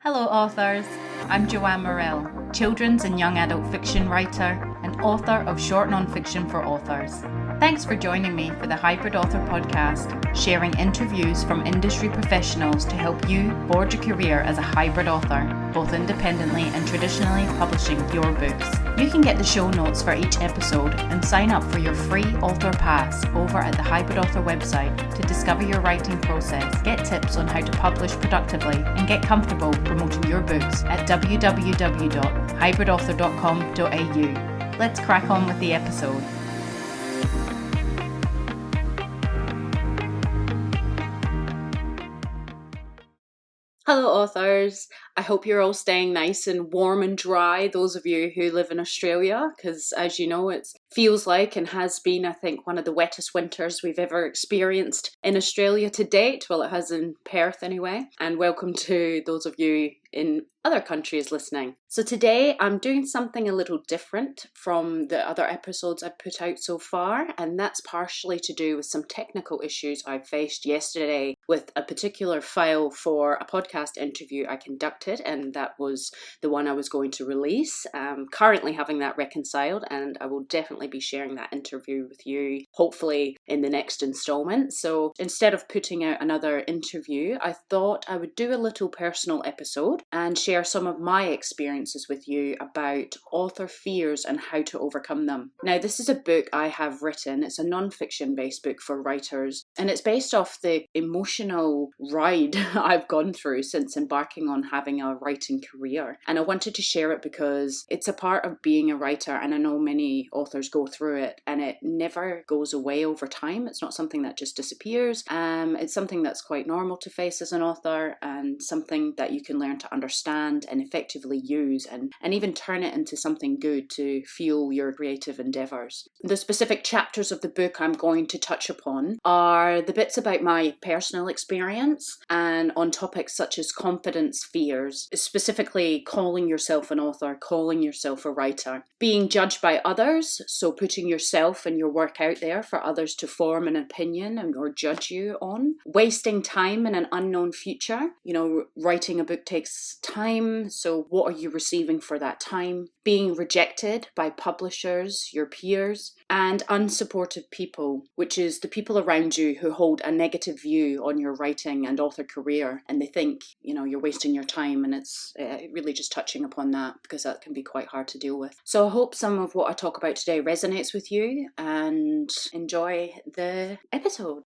Hello authors, I'm Joanne Morrell, children's and young adult fiction writer and author of short nonfiction for authors. Thanks for joining me for the Hybrid Author podcast, sharing interviews from industry professionals to help you forge a career as a hybrid author, both independently and traditionally publishing your books. You can get the show notes for each episode and sign up for your free author pass over at the Hybrid Author website to discover your writing process, get tips on how to publish productively, and get comfortable promoting your books at www.hybridauthor.com.au. Let's crack on with the episode. Hello authors, I hope you're all staying nice and warm and dry, those of you who live in Australia, because as you know it feels like and has been, I think, one of the wettest winters we've ever experienced in Australia to date. Well, it has in Perth anyway, and welcome to those of you in other countries listening. So today I'm doing something a little different from the other episodes I've put out so far, and that's partially to do with some technical issues I faced yesterday with a particular file for a podcast interview I conducted, and that was the one I was going to release. I'm currently having that reconciled, and I will definitely be sharing that interview with you, hopefully in the next installment. So instead of putting out another interview, I thought I would do a little personal episode and share some of my experiences with you about author fears and how to overcome them. Now, this is a book I have written. It's a non-fiction based book for writers, and it's based off the emotional ride I've gone through since embarking on having a writing career. And I wanted to share it because it's a part of being a writer, and I know many authors go through it, and it never goes away over time. It's not something that just disappears. It's something that's quite normal to face as an author, and something that you can learn to understand and effectively use and even turn it into something good to fuel your creative endeavours. The specific chapters of the book I'm going to touch upon are the bits about my personal experience and on topics such as confidence fears, specifically calling yourself an author, calling yourself a writer, being judged by others, so putting yourself and your work out there for others to form an opinion or judge you on, wasting time in an unknown future. Writing a book takes time, so what are you receiving for that time? Being rejected by publishers, your peers, and unsupportive people, which is the people around you who hold a negative view on your writing and author career, and they think, you're wasting your time, and it's really just touching upon that because that can be quite hard to deal with. So I hope some of what I talk about today resonates with you, and enjoy the episode.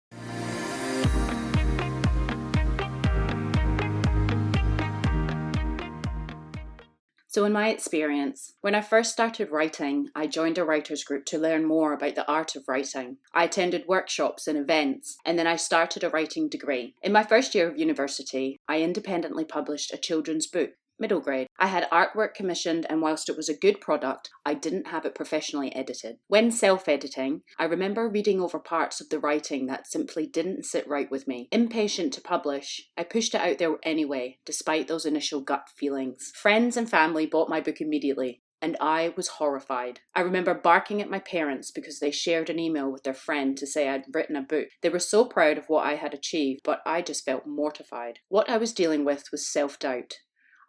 So in my experience, when I first started writing, I joined a writers group to learn more about the art of writing. I attended workshops and events, and then I started a writing degree. In my first year of university, I independently published a children's book, middle grade. I had artwork commissioned, and whilst it was a good product, I didn't have it professionally edited. When self-editing, I remember reading over parts of the writing that simply didn't sit right with me. Impatient to publish, I pushed it out there anyway, despite those initial gut feelings. Friends and family bought my book immediately, and I was horrified. I remember barking at my parents because they shared an email with their friend to say I'd written a book. They were so proud of what I had achieved, but I just felt mortified. What I was dealing with was self-doubt.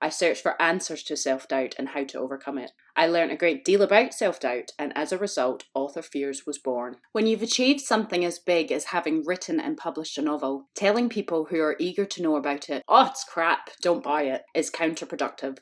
I searched for answers to self-doubt and how to overcome it. I learned a great deal about self-doubt, and as a result, Author Fears was born. When you've achieved something as big as having written and published a novel, telling people who are eager to know about it, "Oh, it's crap, don't buy it," is counterproductive.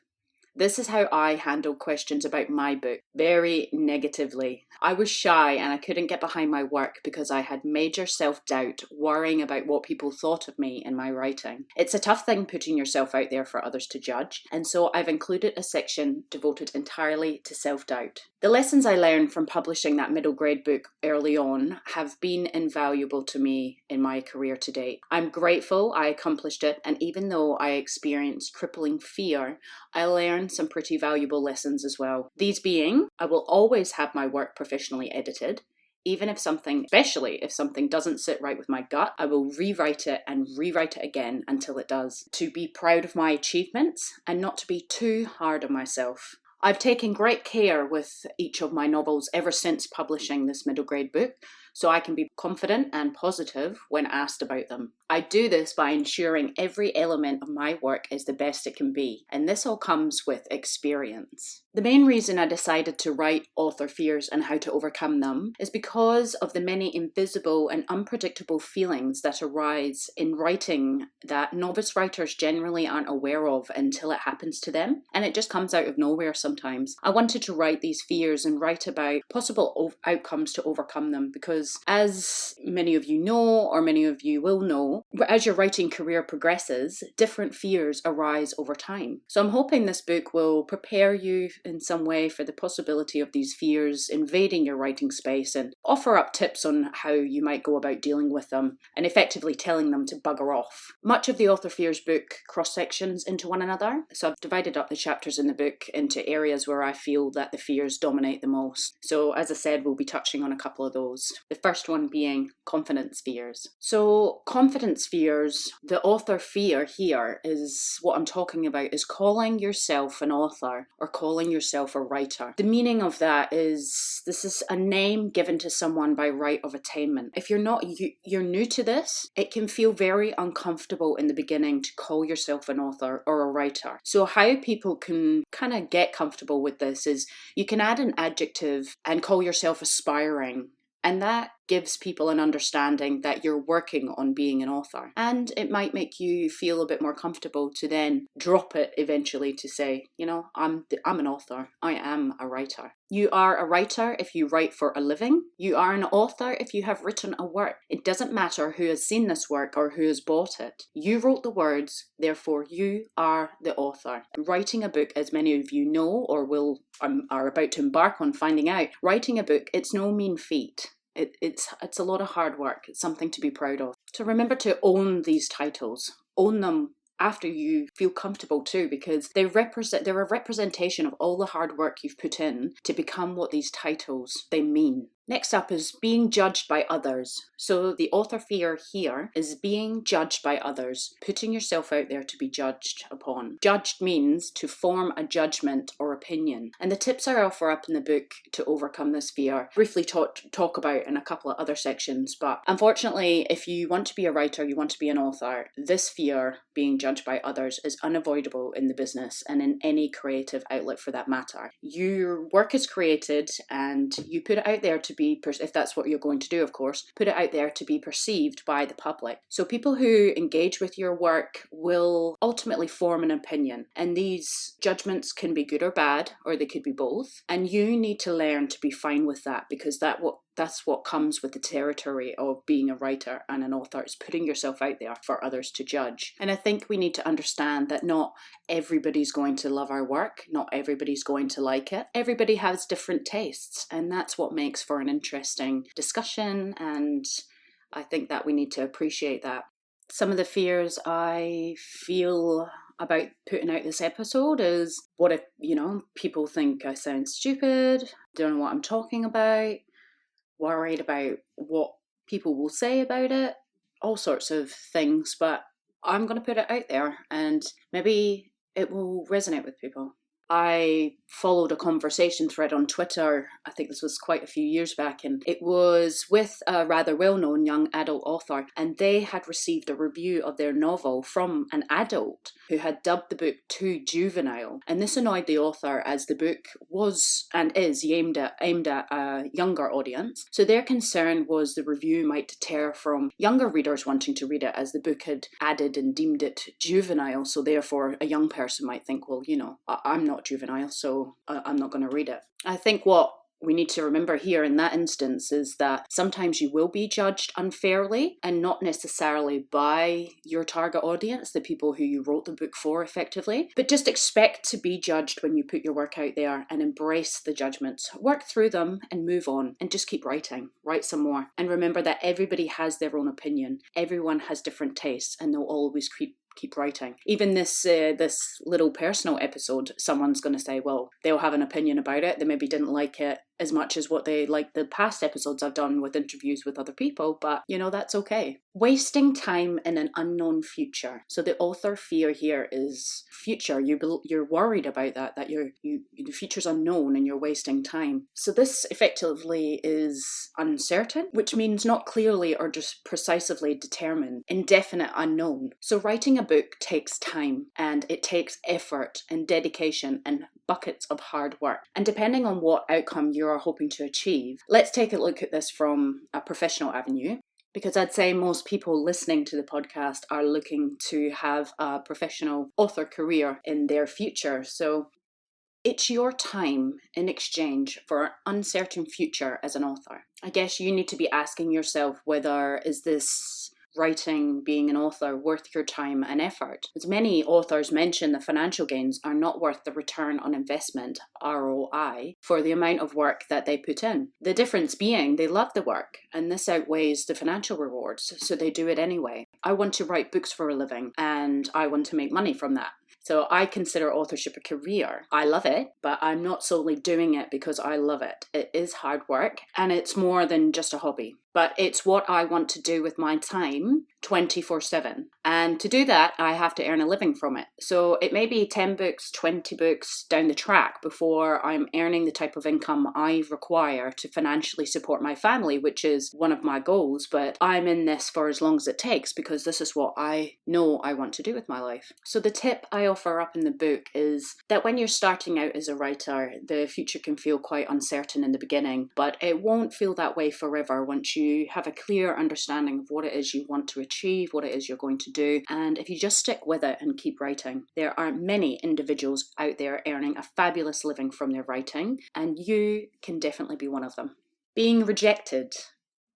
This is how I handled questions about my book, very negatively. I was shy and I couldn't get behind my work because I had major self-doubt, worrying about what people thought of me in my writing. It's a tough thing putting yourself out there for others to judge, and so I've included a section devoted entirely to self-doubt. The lessons I learned from publishing that middle grade book early on have been invaluable to me in my career to date. I'm grateful I accomplished it, and even though I experienced crippling fear, I learned some pretty valuable lessons as well. These being, I will always have my work professionally edited. Even if especially if something doesn't sit right with my gut, I will rewrite it and rewrite it again until it does. To be proud of my achievements and not to be too hard on myself. I've taken great care with each of my novels ever since publishing this middle grade book, so I can be confident and positive when asked about them. I do this by ensuring every element of my work is the best it can be, and this all comes with experience. The main reason I decided to write author fears and how to overcome them is because of the many invisible and unpredictable feelings that arise in writing that novice writers generally aren't aware of until it happens to them, and it just comes out of nowhere sometimes. I wanted to write these fears and write about possible outcomes to overcome them because, as many of you know, or many of you will know, as your writing career progresses, different fears arise over time. So I'm hoping this book will prepare you in some way for the possibility of these fears invading your writing space and offer up tips on how you might go about dealing with them and effectively telling them to bugger off. Much of the author fears book cross-sections into one another, so I've divided up the chapters in the book into areas where I feel that the fears dominate the most. So as I said, we'll be touching on a couple of those. The first one being confidence fears. So confidence fears, the author fear here is what I'm talking about, is calling yourself an author or calling yourself a writer. The meaning of that is this is a name given to someone by right of attainment. If you're new to this, it can feel very uncomfortable in the beginning to call yourself an author or a writer. So how people can kind of get comfortable with this is you can add an adjective and call yourself aspiring. And that gives people an understanding that you're working on being an author. And it might make you feel a bit more comfortable to then drop it eventually to say, I'm an author. I am a writer. You are a writer if you write for a living. You are an author if you have written a work. It doesn't matter who has seen this work or who has bought it. You wrote the words, therefore you are the author. Writing a book, as many of you know or are about to embark on finding out, writing a book, it's no mean feat. It's a lot of hard work. It's something to be proud of. So remember to own these titles. Own them after you feel comfortable too, because they're a representation of all the hard work you've put in to become what these titles they mean. Next up is being judged by others. So the author fear here is being judged by others, putting yourself out there to be judged upon. Judged means to form a judgment or opinion. And the tips I offer up in the book to overcome this fear, briefly talk about in a couple of other sections. But unfortunately, if you want to be a writer, you want to be an author, this fear, being judged by others, is unavoidable in the business and in any creative outlet for that matter. Your work is created and you put it out there to be, if that's what you're going to do, of course, put it out there to be perceived by the public. So people who engage with your work will ultimately form an opinion, and these judgments can be good or bad, or they could be both. And you need to learn to be fine with that, because that's what comes with the territory of being a writer and an author, is putting yourself out there for others to judge. And I think we need to understand that not everybody's going to love our work, not everybody's going to like it. Everybody has different tastes, and that's what makes for an interesting discussion, and I think that we need to appreciate that. Some of the fears I feel about putting out this episode is, what if, people think I sound stupid, don't know what I'm talking about, worried about what people will say about it, all sorts of things. But I'm going to put it out there and maybe it will resonate with people. I followed a conversation thread on Twitter, I think this was quite a few years back, and it was with a rather well-known young adult author, and they had received a review of their novel from an adult who had dubbed the book too juvenile. And this annoyed the author, as the book was and is aimed at a younger audience. So their concern was the review might deter from younger readers wanting to read it, as the book had added and deemed it juvenile. So therefore a young person might think, well, I'm not juvenile, so I'm not going to read it. I think what we need to remember here in that instance is that sometimes you will be judged unfairly, and not necessarily by your target audience, the people who you wrote the book for effectively, but just expect to be judged when you put your work out there and embrace the judgments. Work through them and move on, and just keep writing. Write some more. And remember that everybody has their own opinion. Everyone has different tastes, and they'll always keep writing. Even this little personal episode, someone's going to say, well, they'll have an opinion about it. They maybe didn't like it as much as what they like the past episodes I've done with interviews with other people, but that's okay. Wasting time in an unknown future. So the author fear here is future. You're worried about that the future's unknown and you're wasting time. So this effectively is uncertain, which means not clearly or just precisely determined, indefinite unknown. So writing a book takes time, and it takes effort and dedication and buckets of hard work. And depending on what outcome you are hoping to achieve, let's take a look at this from a professional avenue, because I'd say most people listening to the podcast are looking to have a professional author career in their future. So it's your time in exchange for an uncertain future as an author. I guess you need to be asking yourself whether is this writing, being an author, worth your time and effort. As many authors mention, the financial gains are not worth the return on investment, ROI, for the amount of work that they put in. The difference being they love the work, and this outweighs the financial rewards, so they do it anyway. I want to write books for a living, and I want to make money from that. So I consider authorship a career. I love it, but I'm not solely doing it because I love it. It is hard work, and it's more than just a hobby. But it's what I want to do with my time 24/7. And to do that, I have to earn a living from it. So it may be 10 books, 20 books down the track before I'm earning the type of income I require to financially support my family, which is one of my goals. But I'm in this for as long as it takes because this is what I know I want to do with my life. So the tip I offer up in the book is that when you're starting out as a writer, the future can feel quite uncertain in the beginning, but it won't feel that way forever once you have a clear understanding of what it is you want to achieve, what it is you're going to do, and if you just stick with it and keep writing. There are many individuals out there earning a fabulous living from their writing, and you can definitely be one of them. Being rejected.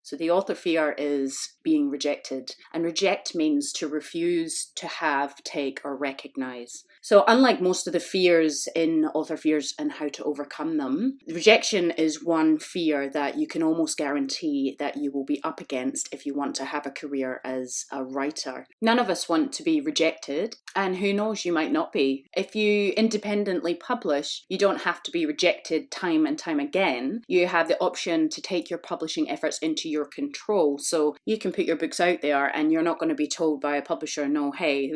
So the author fear is being rejected, and reject means to refuse, to have, take, or recognize. So unlike most of the fears in author fears and how to overcome them, rejection is one fear that you can almost guarantee that you will be up against if you want to have a career as a writer. None of us want to be rejected, and who knows, you might not be. If you independently publish, you don't have to be rejected time and time again. You have the option to take your publishing efforts into your control. So you can put your books out there and you're not going to be told by a publisher, no, hey,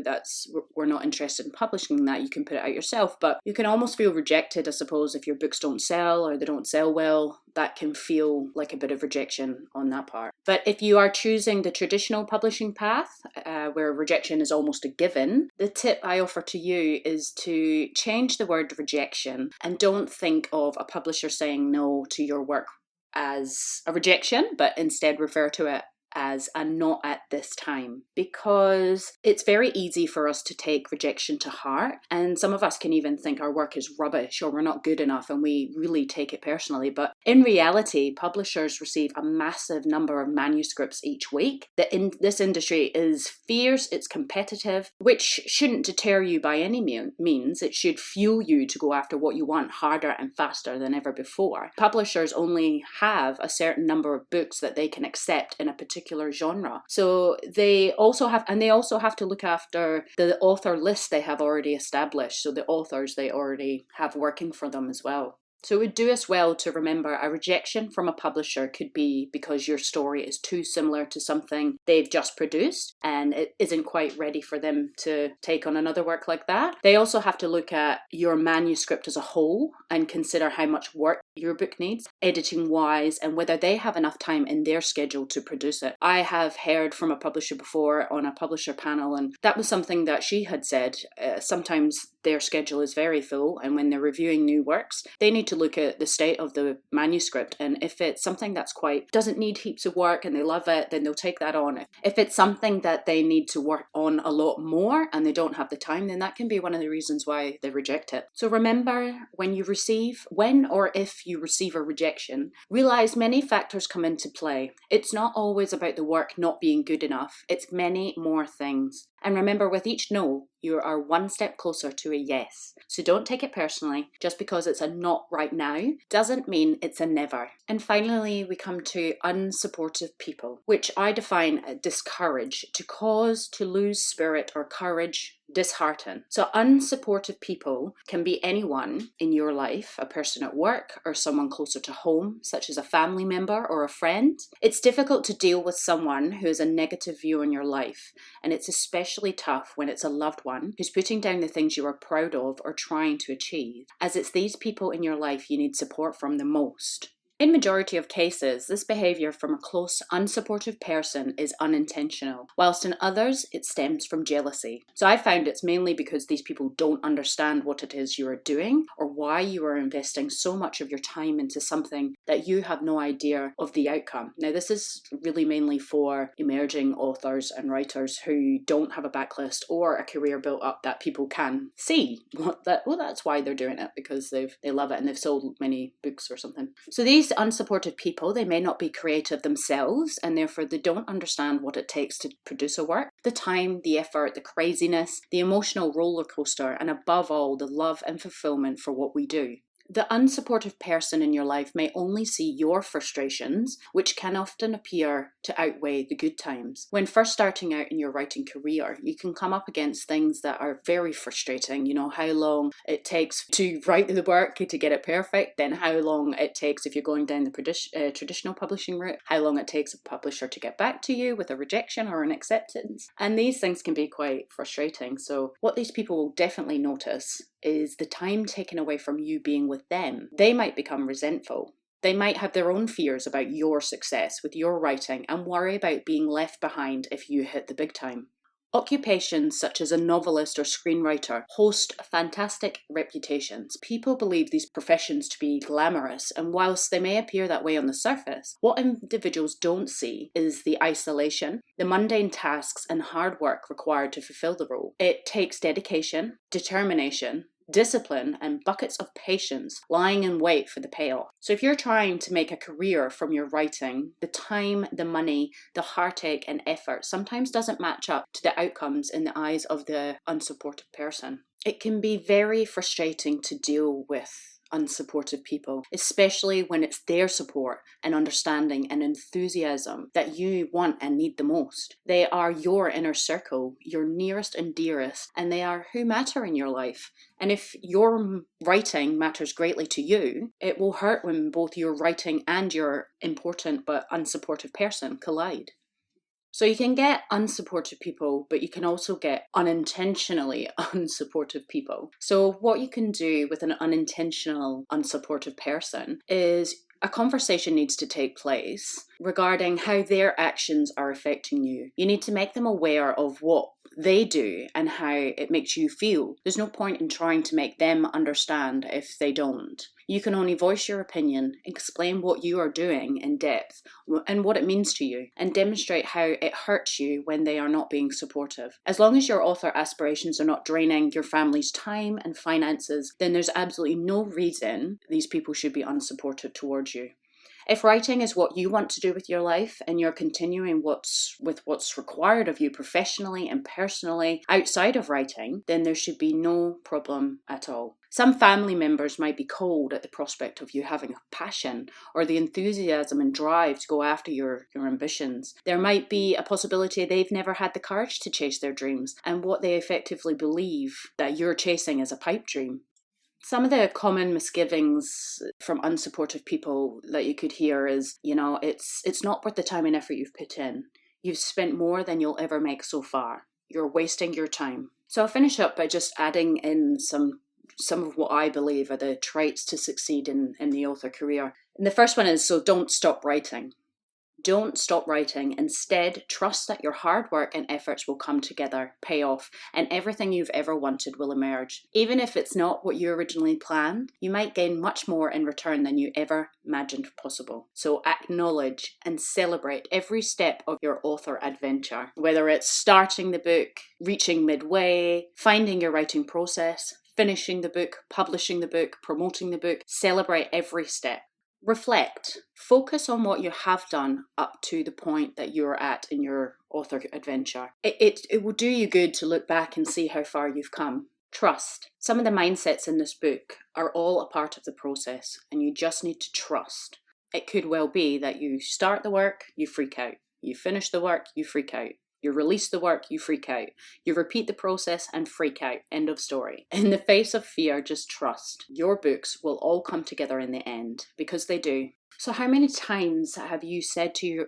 we're not interested in publishing that. You can put it out yourself, but you can almost feel rejected, I suppose, if your books don't sell or they don't sell well. That can feel like a bit of rejection on that part. But if you are choosing the traditional publishing path, where rejection is almost a given, the tip I offer to you is to change the word rejection and don't think of a publisher saying no to your work as a rejection, but instead refer to it as a not at this time, because it's very easy for us to take rejection to heart, and some of us can even think our work is rubbish or we're not good enough, and we really take it personally. But in reality, publishers receive a massive number of manuscripts each week. This industry is fierce, it's competitive, which shouldn't deter you by any means. It should fuel you to go after what you want harder and faster than ever before. Publishers only have a certain number of books that they can accept in a particular genre. So they also have to look after the author list they have already established. So the authors they already have working for them as well. So it would do us well to remember a rejection from a publisher could be because your story is too similar to something they've just produced and it isn't quite ready for them to take on another work like that. They also have to look at your manuscript as a whole and consider how much work your book needs, editing wise, and whether they have enough time in their schedule to produce it. I have heard from a publisher before on a publisher panel, and that was something that she had said. Sometimes their schedule is very full, and when they're reviewing new works, they need to look at the state of the manuscript, and if it's something that's doesn't need heaps of work and they love it, then they'll take that on. If it's something that they need to work on a lot more and they don't have the time, then that can be one of the reasons why they reject it. So remember, when or if you receive a rejection, realize many factors come into play. It's not always about the work not being good enough, it's many more things. And remember, with each no, you are one step closer to a yes. So don't take it personally. Just because it's a not right now doesn't mean it's a never. And finally, we come to unsupportive people, which I define discourage, to cause, to lose spirit or courage, dishearten. So unsupportive people can be anyone in your life, a person at work or someone closer to home, such as a family member or a friend. It's difficult to deal with someone who has a negative view on your life, and it's especially tough when it's a loved one who's putting down the things you are proud of or trying to achieve, as it's these people in your life you need support from the most. In majority of cases, this behaviour from a close, unsupportive person is unintentional, whilst in others, it stems from jealousy. So I found it's mainly because these people don't understand what it is you are doing or why you are investing so much of your time into something that you have no idea of the outcome. Now, this is really mainly for emerging authors and writers who don't have a backlist or a career built up that people can see. That's why they're doing it, because they love it and they've sold many books or something. So these unsupported people, they may not be creative themselves, and therefore they don't understand what it takes to produce a work, the time, the effort, the craziness, the emotional roller coaster, and above all, the love and fulfillment for what we do. The unsupportive person in your life may only see your frustrations, which can often appear to outweigh the good times. When first starting out in your writing career, you can come up against things that are very frustrating. You know, how long it takes to write the work to get it perfect, then how long it takes if you're going down the traditional publishing route, how long it takes a publisher to get back to you with a rejection or an acceptance. And these things can be quite frustrating. So what these people will definitely notice is the time taken away from you being with them. They might become resentful. They might have their own fears about your success with your writing and worry about being left behind if you hit the big time. Occupations such as a novelist or screenwriter host fantastic reputations. People believe these professions to be glamorous, and whilst they may appear that way on the surface, what individuals don't see is the isolation, the mundane tasks and hard work required to fulfill the role. It takes dedication, determination, discipline, and buckets of patience lying in wait for the payoff. So if you're trying to make a career from your writing, the time, the money, the heartache and effort sometimes doesn't match up to the outcomes in the eyes of the unsupported person. It can be very frustrating to deal with unsupportive people, especially when it's their support and understanding and enthusiasm that you want and need the most. They are your inner circle, your nearest and dearest, and they are who matter in your life. And if your writing matters greatly to you, it will hurt when both your writing and your important but unsupportive person collide. So you can get unsupportive people, but you can also get unintentionally unsupportive people. So what you can do with an unintentional unsupportive person is a conversation needs to take place regarding how their actions are affecting you. You need to make them aware of what they do and how it makes you feel. There's no point in trying to make them understand if they don't. You can only voice your opinion, explain what you are doing in depth and what it means to you, and demonstrate how it hurts you when they are not being supportive. As long as your author aspirations are not draining your family's time and finances, then there's absolutely no reason these people should be unsupportive towards you. If writing is what you want to do with your life and you're continuing what's required of you professionally and personally outside of writing, then there should be no problem at all. Some family members might be cold at the prospect of you having a passion or the enthusiasm and drive to go after your ambitions. There might be a possibility they've never had the courage to chase their dreams, and what they effectively believe that you're chasing is a pipe dream. Some of the common misgivings from unsupportive people that you could hear is, it's not worth the time and effort you've put in. You've spent more than you'll ever make so far. You're wasting your time. So I'll finish up by just adding in some of what I believe are the traits to succeed in the author career. And the first one is, so don't stop writing. Don't stop writing. Instead, trust that your hard work and efforts will come together, pay off, and everything you've ever wanted will emerge. Even if it's not what you originally planned, you might gain much more in return than you ever imagined possible. So acknowledge and celebrate every step of your author adventure, whether it's starting the book, reaching midway, finding your writing process, finishing the book, publishing the book, promoting the book. Celebrate every step. Reflect. Focus on what you have done up to the point that you're at in your author adventure. It will do you good to look back and see how far you've come. Trust. Some of the mindsets in this book are all a part of the process, and you just need to trust. It could well be that you start the work, you freak out. You finish the work, you freak out. You release the work, you freak out. You repeat the process and freak out. End of story. In the face of fear, just trust. Your books will all come together in the end, because they do. So how many times have you said to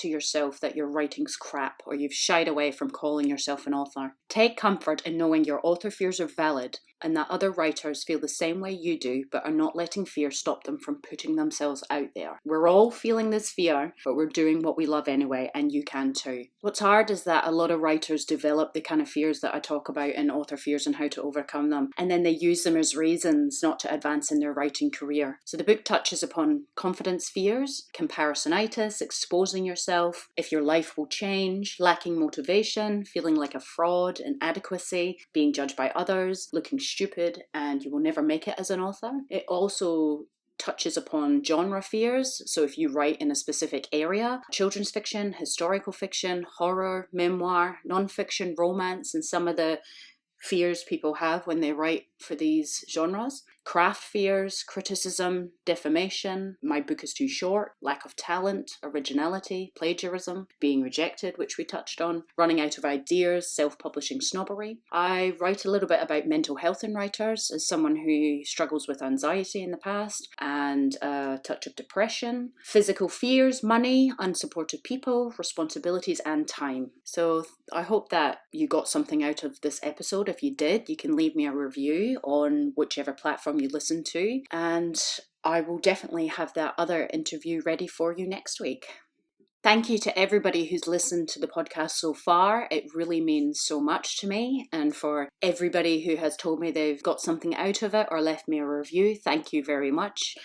yourself that your writing's crap, or you've shied away from calling yourself an author? Take comfort in knowing your author fears are valid, and that other writers feel the same way you do, but are not letting fear stop them from putting themselves out there. We're all feeling this fear, but we're doing what we love anyway, and you can too. What's hard is that a lot of writers develop the kind of fears that I talk about in Author Fears and How to Overcome Them, and then they use them as reasons not to advance in their writing career. So the book touches upon confidence fears, comparisonitis, exposing yourself, if your life will change, lacking motivation, feeling like a fraud, inadequacy, being judged by others, looking stupid, and you will never make it as an author. It also touches upon genre fears. So if you write in a specific area, children's fiction, historical fiction, horror, memoir, nonfiction, romance, and some of the fears people have when they write for these genres. Craft fears, criticism, defamation, my book is too short, lack of talent, originality, plagiarism, being rejected, which we touched on, running out of ideas, self-publishing snobbery. I write a little bit about mental health in writers as someone who struggles with anxiety in the past, and a touch of depression, physical fears, money, unsupportive people, responsibilities, and time. So I hope that you got something out of this episode. If you did, you can leave me a review on whichever platform you listen to, and I will definitely have that other interview ready for you next week. Thank you to everybody who's listened to the podcast so far. It really means so much to me, and for everybody who has told me they've got something out of it or left me a review, thank you very much.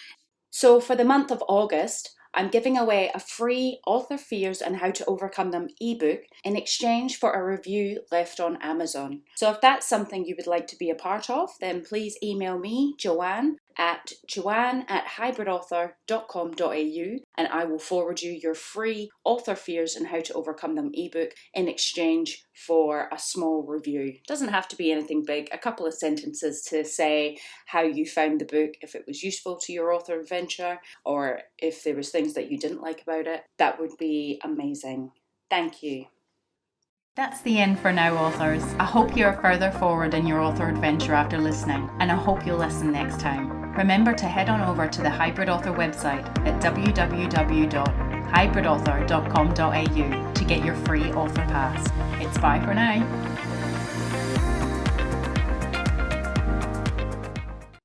So for the month of August, I'm giving away a free Author Fears and How to Overcome Them ebook in exchange for a review left on Amazon. So if that's something you would like to be a part of, then please email me, Joanne at hybridauthor.com.au, and I will forward you your free Author Fears and How to Overcome Them ebook in exchange for a small review. It doesn't have to be anything big, a couple of sentences to say how you found the book, if it was useful to your author adventure, or if there was things that you didn't like about it. That would be amazing. Thank you. That's the end for now, authors. I hope you are further forward in your author adventure after listening, and I hope you'll listen next time. Remember to head on over to the Hybrid Author website at www.hybridauthor.com.au to get your free author pass. It's bye for now.